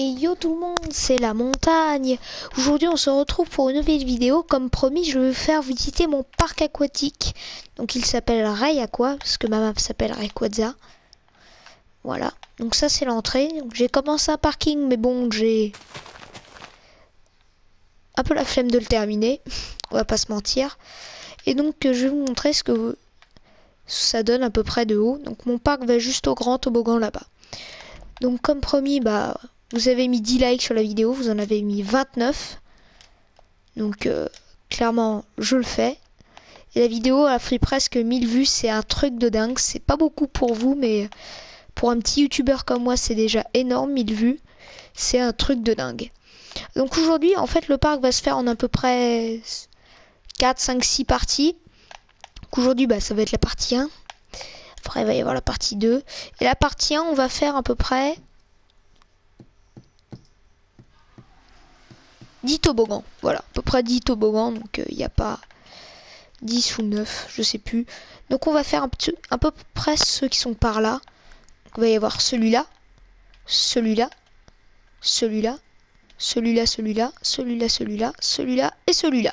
Et yo tout le monde, c'est la montagne. Aujourd'hui on se retrouve pour une nouvelle vidéo. Comme promis, je vais vous faire visiter mon parc aquatique. Donc il s'appelle Ray Aqua, parce que ma map s'appelle Rayquaza. Voilà, donc ça c'est l'entrée. J'ai commencé un parking, mais bon, j'ai un peu la flemme de le terminer. On va pas se mentir. Et donc je vais vous montrer ce que ça donne à peu près de haut. Donc mon parc va juste au grand toboggan là-bas. Donc comme promis, vous avez mis 10 likes sur la vidéo, vous en avez mis 29. Donc clairement, je le fais. Et la vidéo a fait presque 1000 vues, c'est un truc de dingue. C'est pas beaucoup pour vous, mais pour un petit youtubeur comme moi, c'est déjà énorme, 1000 vues. C'est un truc de dingue. Donc aujourd'hui, en fait, le parc va se faire en à peu près 4, 5, 6 parties. Donc aujourd'hui, ça va être la partie 1. Après, il va y avoir la partie 2. Et la partie 1, on va faire à peu près 10 toboggans. Voilà, à peu près 10 toboggans. Donc, il n'y a pas 10 ou 9, je sais plus. Donc, on va faire à peu près ceux qui sont par là. Donc, il va y avoir celui-là, celui-là, celui-là, celui-là, celui-là, celui-là, celui-là, celui-là et celui-là.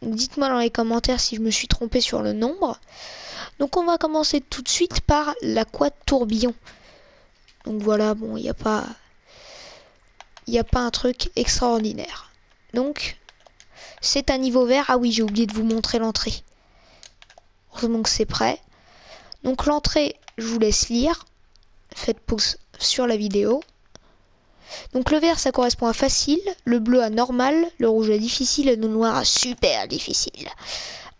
Dites-moi dans les commentaires si je me suis trompé sur le nombre. Donc on va commencer tout de suite par l'aqua tourbillon. Donc voilà, bon, il n'y a pas un truc extraordinaire. Donc c'est un niveau vert. Ah oui, j'ai oublié de vous montrer l'entrée. Heureusement que c'est prêt. Donc l'entrée, je vous laisse lire. Faites pause sur la vidéo. Donc le vert, ça correspond à facile, le bleu à normal, le rouge à difficile et le noir à super difficile.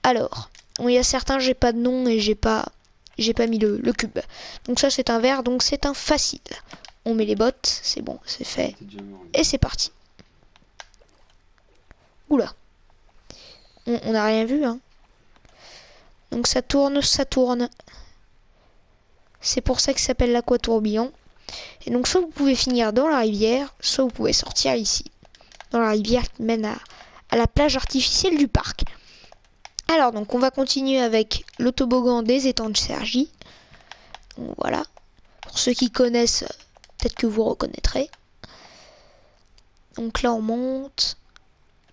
Alors, il y a certains, j'ai pas de nom et j'ai pas mis le cube. Donc ça c'est un vert, donc c'est un facile. On met les bottes, c'est bon, c'est fait. Et c'est parti. Oula. On n'a rien vu, hein. Donc ça tourne, ça tourne. C'est pour ça qu'il s'appelle l'aqua tourbillon. Et donc soit vous pouvez finir dans la rivière, soit vous pouvez sortir ici. Dans la rivière qui mène à la plage artificielle du parc. Alors donc on va continuer avec le toboggan des étangs de Cergy. Donc, voilà. Pour ceux qui connaissent, peut-être que vous reconnaîtrez. Donc là on monte.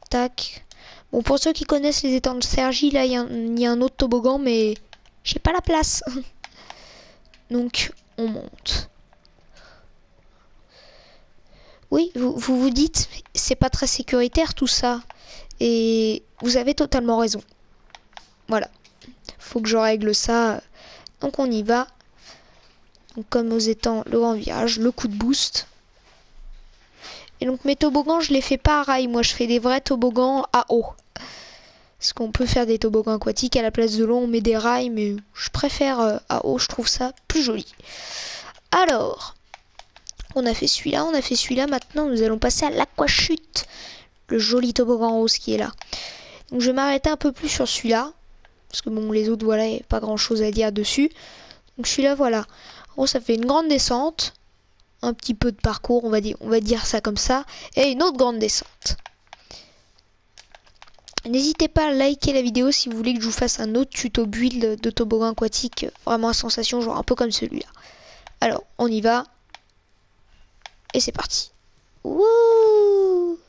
Tac. Bon, pour ceux qui connaissent les étangs de Cergy, là il y a un autre toboggan, mais j'ai pas la place. Donc on monte. Oui, vous dites, c'est pas très sécuritaire tout ça. Et vous avez totalement raison. Voilà. Faut que je règle ça. Donc on y va. Donc comme aux étangs, le grand virage, le coup de boost. Et donc mes toboggans, je les fais pas à rail. Moi, je fais des vrais toboggans à eau. Parce qu'on peut faire des toboggans aquatiques. À la place de l'eau, on met des rails. Mais je préfère à eau. Je trouve ça plus joli. Alors... on a fait celui-là, maintenant nous allons passer à l'aquachute, le joli toboggan rose qui est là. Donc je vais m'arrêter un peu plus sur celui-là, parce que bon, les autres, voilà, il n'y a pas grand chose à dire dessus. Donc celui-là, voilà, en gros ça fait une grande descente, un petit peu de parcours, on va dire ça comme ça, et une autre grande descente. N'hésitez pas à liker la vidéo si vous voulez que je vous fasse un autre tuto build de toboggan aquatique, vraiment à sensation, genre un peu comme celui-là. Alors, on y va. Et c'est parti. Wouh!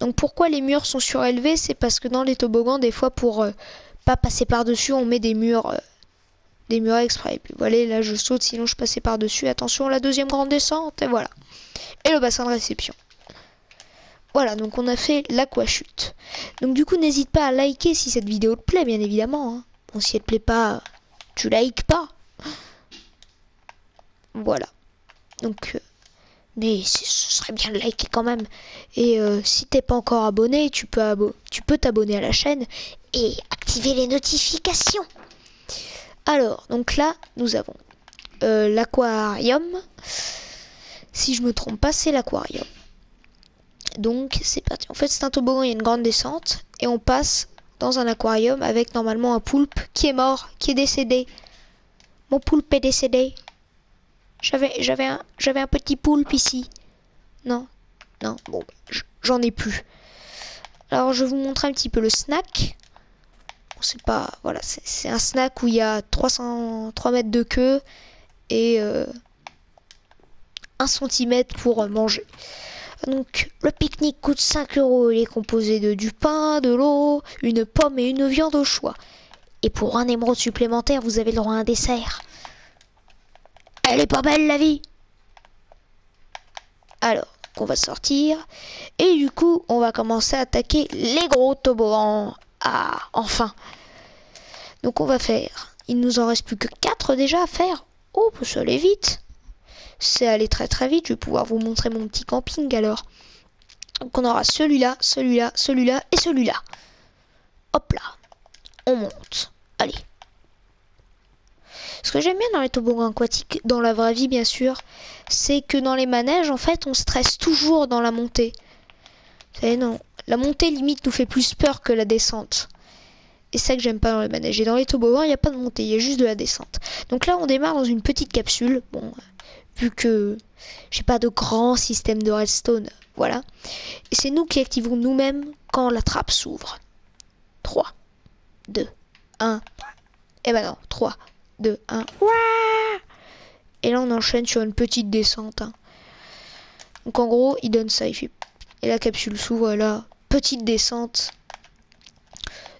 Donc pourquoi les murs sont surélevés? C'est parce que dans les toboggans, des fois, pour pas passer par-dessus, on met des murs exprès. Et puis voilà, là je saute, sinon je passais par-dessus. Attention, la deuxième grande descente, et voilà. Et le bassin de réception. Voilà, donc on a fait l'aquachute. Donc du coup, n'hésite pas à liker si cette vidéo te plaît, bien évidemment. Hein. Bon, si elle te plaît pas, tu likes pas. Voilà. Donc, mais ce serait bien de liker quand même. Et si t'es pas encore abonné, tu peux t'abonner à la chaîne et activer les notifications. Alors, donc là, nous avons l'aquarium. Si je me trompe pas, c'est l'aquarium. Donc, c'est parti. En fait, c'est un toboggan, il y a une grande descente. Et on passe dans un aquarium avec normalement un poulpe qui est mort, qui est décédé. Mon poulpe est décédé. J'avais un petit poulpe ici. Non, bon, j'en ai plus. Alors je vais vous montrer un petit peu le snack. C'est pas, voilà, c'est un snack où il y a 3 mètres de queue et 1 centimètre pour manger. Donc le pique-nique coûte 5 €. Il est composé de du pain, de l'eau, une pomme et une viande au choix. Et pour 1 émeraude supplémentaire, vous avez le droit à un dessert. Elle est pas belle la vie. Alors, on va sortir. Et du coup, on va commencer à attaquer les gros toboggans. Ah, enfin. Donc on va faire. Il nous en reste plus que 4 déjà à faire. Oh, ça allait vite. C'est allé très très vite. Je vais pouvoir vous montrer mon petit camping alors. Donc on aura celui-là, celui-là, celui-là et celui-là. Hop là. On monte. Allez. Ce que j'aime bien dans les toboggans aquatiques, dans la vraie vie bien sûr, c'est que dans les manèges, en fait, on stresse toujours dans la montée. Vous savez, non. La montée, limite, nous fait plus peur que la descente. Et c'est ça que j'aime pas dans les manèges. Et dans les toboggans, il n'y a pas de montée, il y a juste de la descente. Donc là, on démarre dans une petite capsule. Bon, vu que j'ai pas de grand système de redstone, voilà. Et c'est nous qui activons nous-mêmes quand la trappe s'ouvre. 3, 2, 1. Et ben non, 3, 2, 1. Et là, on enchaîne sur une petite descente. Hein. Donc en gros, il donne ça. Il fait... Et la capsule s'ouvre là. Petite descente.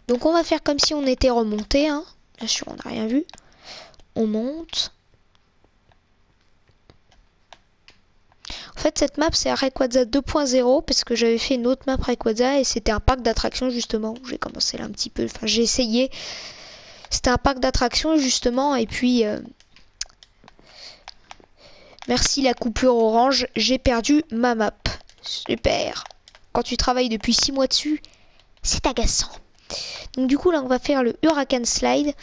Donc on va faire comme si on était remonté. Hein. Bien sûr, on n'a rien vu. On monte. En fait, cette map, c'est Rayquaza 2.0 parce que j'avais fait une autre map Rayquaza et c'était un parc d'attractions justement. J'ai commencé là un petit peu. Enfin, j'ai essayé. C'était un parc d'attractions justement et puis... Merci la coupure orange, j'ai perdu ma map. Super. Quand tu travailles depuis 6 mois dessus, c'est agaçant. Donc du coup là on va faire le Huracan Slide.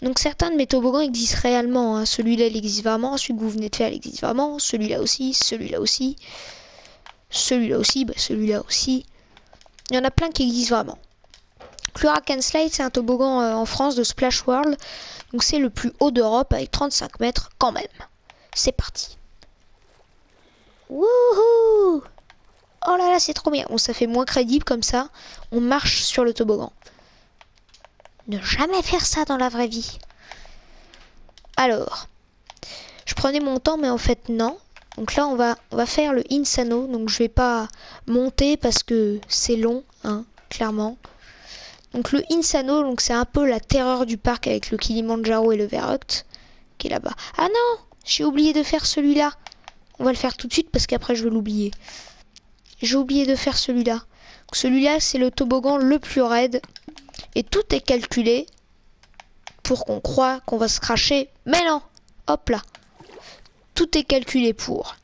Donc certains de mes toboggans existent réellement. Hein. Celui-là il existe vraiment, celui que vous venez de faire il existe vraiment. Celui-là aussi, celui-là aussi. Celui-là aussi, bah celui-là aussi. Il y en a plein qui existent vraiment. Le Huracan Slide c'est un toboggan en France de Splash World. Donc c'est le plus haut d'Europe avec 35 mètres quand même. C'est parti. Wouhou! Oh là là, c'est trop bien. Bon, ça fait moins crédible comme ça. On marche sur le toboggan. Ne jamais faire ça dans la vraie vie. Alors, je prenais mon temps, mais en fait, non. Donc là, on va faire le Insano. Donc, je vais pas monter parce que c'est long, hein, clairement. Donc, le Insano, donc c'est un peu la terreur du parc avec le Kilimanjaro et le Verruct qui est là-bas. Ah non! J'ai oublié de faire celui-là. On va le faire tout de suite parce qu'après je vais l'oublier. J'ai oublié de faire celui-là. Celui-là, c'est le toboggan le plus raide. Et tout est calculé pour qu'on croie qu'on va se cracher. Mais non! Hop là. Tout est calculé pour.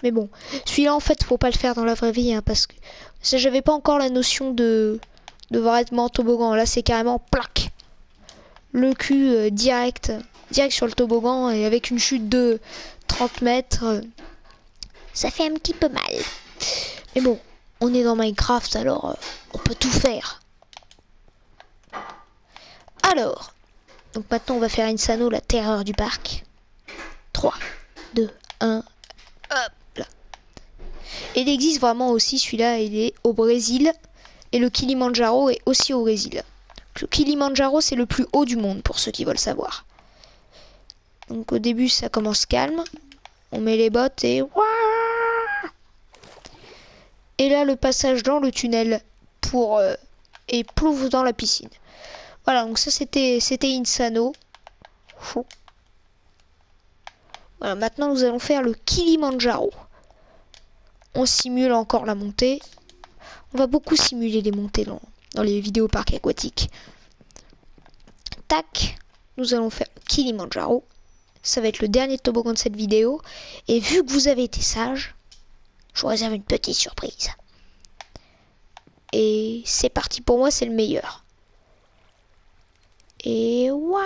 Mais bon, celui-là, en fait, faut pas le faire dans la vraie vie. Hein, parce que j'avais pas encore la notion de vraiment toboggan. Là, c'est carrément plaque. Le cul direct sur le toboggan et avec une chute de 30 mètres. Ça fait un petit peu mal. Mais bon, on est dans Minecraft, alors on peut tout faire. Alors, donc maintenant on va faire Insano, la terreur du parc. 3, 2, 1, hop là. Et il existe vraiment aussi, celui-là, il est au Brésil. Et le Kilimanjaro est aussi au Brésil. Le Kilimanjaro, c'est le plus haut du monde, pour ceux qui veulent savoir. Donc au début, ça commence calme. On met les bottes et... Et là, le passage dans le tunnel pour... et plouf dans la piscine. Voilà, donc ça, c'était Insano. Fou. Voilà, maintenant, nous allons faire le Kilimanjaro. On simule encore la montée. On va beaucoup simuler les montées dans les vidéos parcs aquatiques. Tac, nous allons faire Kilimanjaro. Ça va être le dernier toboggan de cette vidéo. Et vu que vous avez été sage, je vous réserve une petite surprise. Et c'est parti, pour moi c'est le meilleur. Et waouh!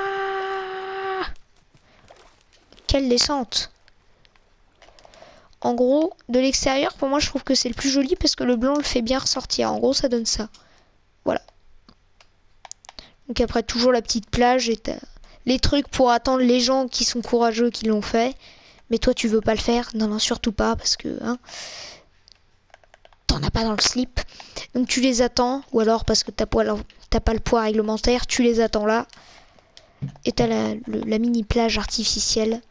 Quelle descente! En gros, de l'extérieur, pour moi je trouve que c'est le plus joli parce que le blanc le fait bien ressortir. En gros, ça donne ça. Voilà. Donc après, toujours la petite plage et les trucs pour attendre les gens qui sont courageux qui l'ont fait. Mais toi, tu veux pas le faire? Non, non, surtout pas parce que... Hein, t'en as pas dans le slip. Donc tu les attends. Ou alors parce que t'as pas le poids réglementaire, tu les attends là. Et t'as la mini plage artificielle.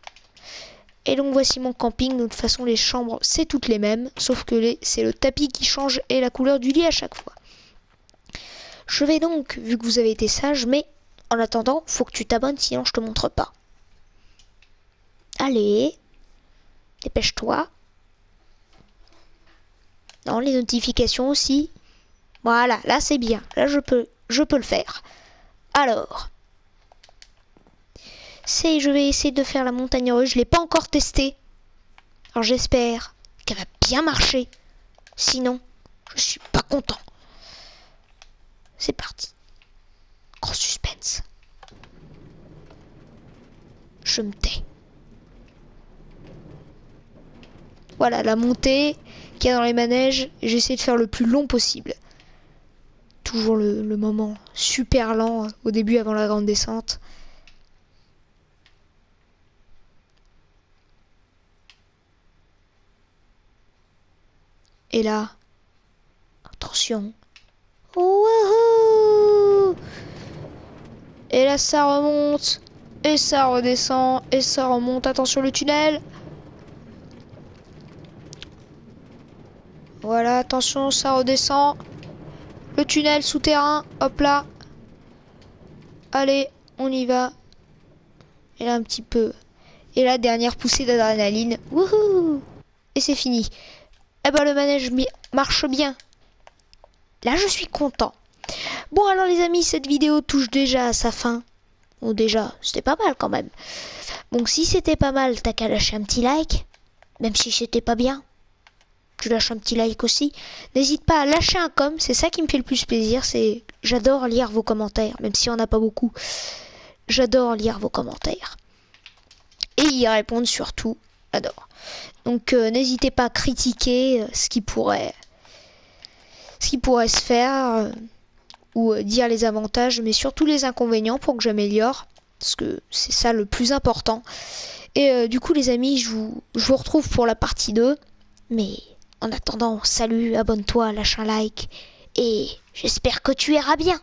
Et donc voici mon camping. De toute façon les chambres c'est toutes les mêmes, sauf que c'est le tapis qui change et la couleur du lit à chaque fois. Je vais donc, vu que vous avez été sage, mais en attendant, faut que tu t'abonnes sinon je te montre pas. Allez, dépêche-toi. Non, les notifications aussi. Voilà, là c'est bien. Là je peux le faire. Alors, je vais essayer de faire la montagne russe. Je l'ai pas encore testé. Alors j'espère qu'elle va bien marcher. Sinon, je suis pas content. C'est parti. Grand suspense. Je me tais. Voilà la montée qu'il y a dans les manèges. J'essaie de faire le plus long possible. Toujours le moment super lent au début avant la grande descente. Et là, attention. Wouhou! Et là ça remonte. Et ça redescend. Et ça remonte. Attention le tunnel. Voilà, attention, ça redescend. Le tunnel souterrain, hop là. Allez, on y va. Et là un petit peu. Et là, dernière poussée d'adrénaline. Wouhou! Et c'est fini. Eh ben le manège marche bien. Là, je suis content. Bon alors les amis, cette vidéo touche déjà à sa fin. Bon déjà, c'était pas mal quand même. Donc si c'était pas mal, t'as qu'à lâcher un petit like. Même si c'était pas bien. Tu lâches un petit like aussi. N'hésite pas à lâcher un com, c'est ça qui me fait le plus plaisir. J'adore lire vos commentaires, même si on n'a pas beaucoup. J'adore lire vos commentaires. Et y répondre surtout, j'adore. Donc n'hésitez pas à critiquer ce qui pourrait se faire ou dire les avantages, mais surtout les inconvénients pour que j'améliore, parce que c'est ça le plus important. Et du coup les amis, je vous retrouve pour la partie 2, mais en attendant, salut, abonne-toi, lâche un like, et j'espère que tu iras bien.